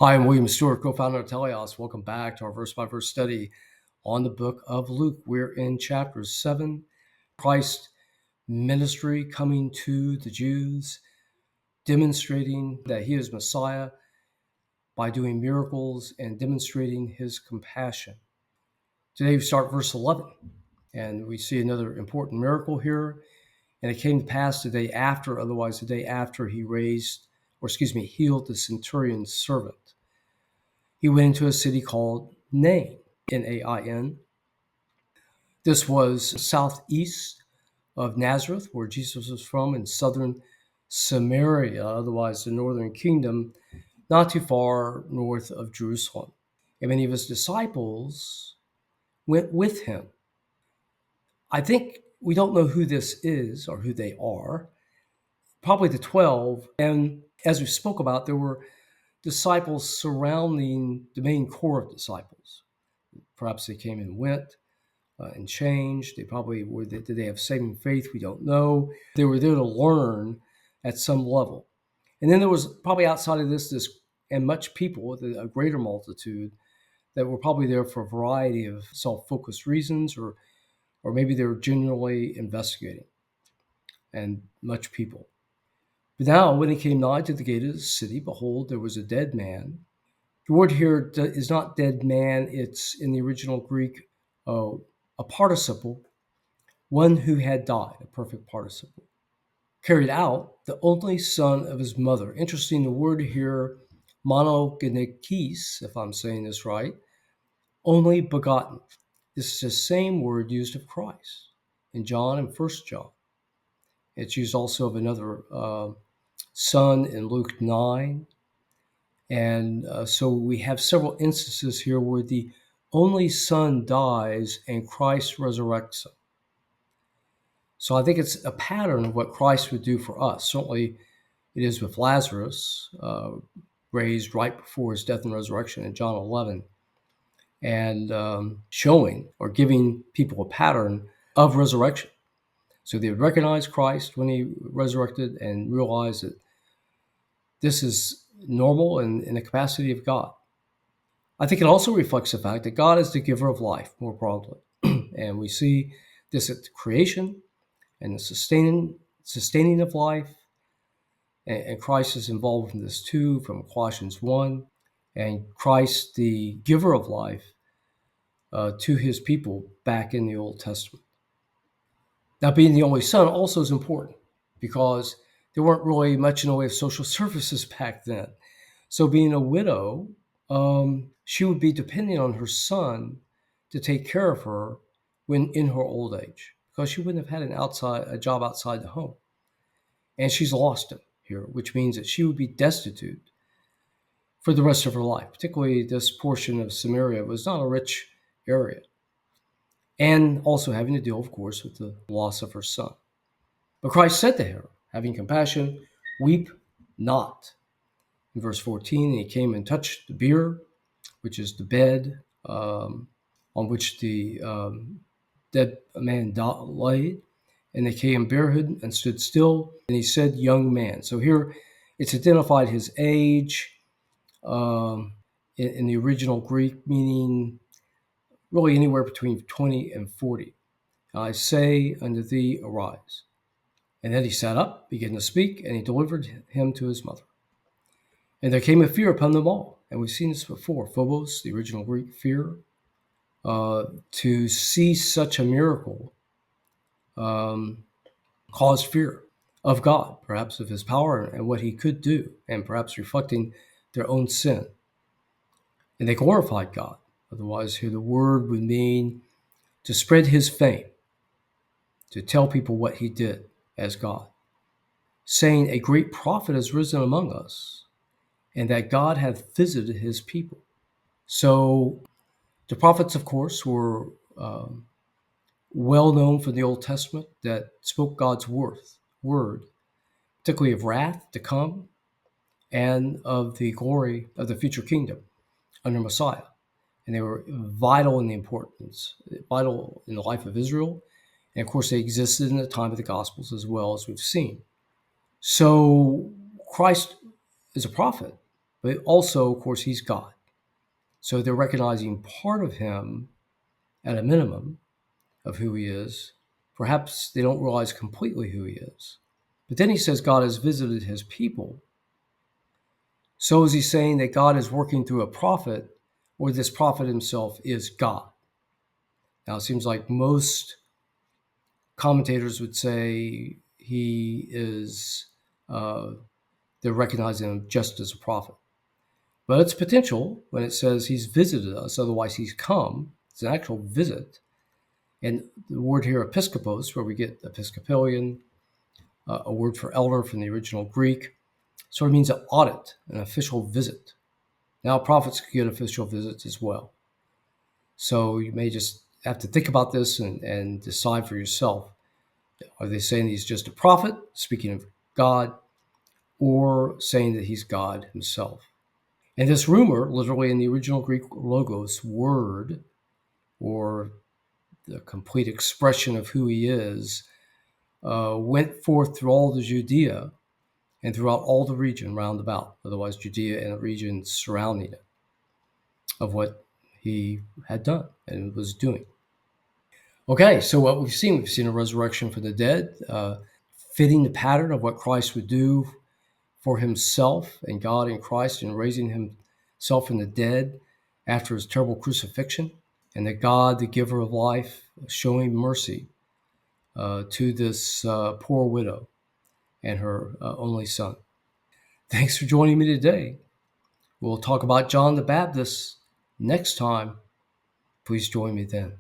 Hi, I'm William Stewart, co-founder of Teleios. Welcome back to our verse-by-verse study on the book of Luke. We're in chapter 7, Christ's ministry coming to the Jews, demonstrating that he is Messiah by doing miracles and demonstrating his compassion. Today we start verse 11, and we see another important miracle here. And it came to pass the day after, otherwise the day after he healed the centurion's servant. He went into a city called Nain, Nain. This was southeast of Nazareth, where Jesus was from, in southern Samaria, otherwise the northern kingdom, not too far north of Jerusalem. And many of his disciples went with him. I think we don't know who this is or who they are, probably the 12. And as we spoke about, there were disciples surrounding the main core of disciples. Perhaps they came and went and changed. They probably were. Did they have saving faith? We don't know. They were there to learn at some level. And then there was probably outside of this and much people, a greater multitude, that were probably there for a variety of self-focused reasons, or maybe they were genuinely investigating, and much people. But now, when he came nigh to the gate of the city, behold, there was a dead man. The word here is not dead man. It's in the original Greek, a participle, one who had died, a perfect participle. Carried out, the only son of his mother. Interesting, the word here, monogenikis, if I'm saying this right, only begotten. This is the same word used of Christ in John and 1 John. It's used also of another son in Luke 9. And so we have several instances here where the only son dies and Christ resurrects him. So I think it's a pattern of what Christ would do for us. Certainly it is with Lazarus, raised right before his death and resurrection in John 11, and showing or giving people a pattern of resurrection. So they would recognize Christ when he resurrected and realize that this is normal and in the capacity of God. I think it also reflects the fact that God is the giver of life more broadly. And we see this at creation and the sustaining of life. And Christ is involved in this too, from Colossians 1. And Christ, the giver of life to his people back in the Old Testament. Now, being the only son also is important because there weren't really much in the way of social services back then. So being a widow, she would be depending on her son to take care of her when in her old age, because she wouldn't have had a job outside the home. And she's lost him here, which means that she would be destitute for the rest of her life. Particularly this portion of Samaria was not a rich area. And also having to deal, of course, with the loss of her son. But Christ said to her, having compassion, weep not. In verse 14, he came and touched the bier, which is the bed on which the dead man lay. And they came barehead and stood still. And he said, young man. So here it's identified his age in the original Greek, meaning really anywhere between 20 and 40. I say unto thee, arise. And then he sat up, began to speak, and he delivered him to his mother. And there came a fear upon them all. And we've seen this before. Phobos, the original Greek, fear. To see such a miracle caused fear of God, perhaps of his power and what he could do, and perhaps reflecting their own sin. And they glorified God. Otherwise, here the word would mean to spread his fame, to tell people what he did as God, saying, a great prophet has risen among us, and that God hath visited his people. So the prophets, of course, were well known from the Old Testament that spoke God's word, particularly of wrath to come and of the glory of the future kingdom under Messiah. And they were vital in the life of Israel. And of course, they existed in the time of the Gospels as well, as we've seen. So Christ is a prophet, but also, of course, he's God. So they're recognizing part of him at a minimum of who he is. Perhaps they don't realize completely who he is. But then he says God has visited his people. So is he saying that God is working through a prophet, or this prophet himself is God? Now, it seems like most commentators would say he is, they're recognizing him just as a prophet. But it's potential when it says he's visited us, otherwise he's come. It's an actual visit. And the word here, episkopos, where we get Episcopalian, a word for elder from the original Greek, sort of means an audit, an official visit. Now, prophets get official visits as well. So you may just have to think about this and decide for yourself. Are they saying he's just a prophet, speaking of God, or saying that he's God himself? And this rumor, literally in the original Greek logos, word, or the complete expression of who he is, went forth through all the Judea and throughout all the region round about, otherwise Judea and the region surrounding it, of what he had done and was doing. Okay, so what we've seen a resurrection from the dead, fitting the pattern of what Christ would do for himself and God in Christ in raising himself from the dead after his terrible crucifixion, and that God, the giver of life, showing mercy to this poor widow and her only son. Thanks for joining me today. We'll talk about John the Baptist next time. Please join me then.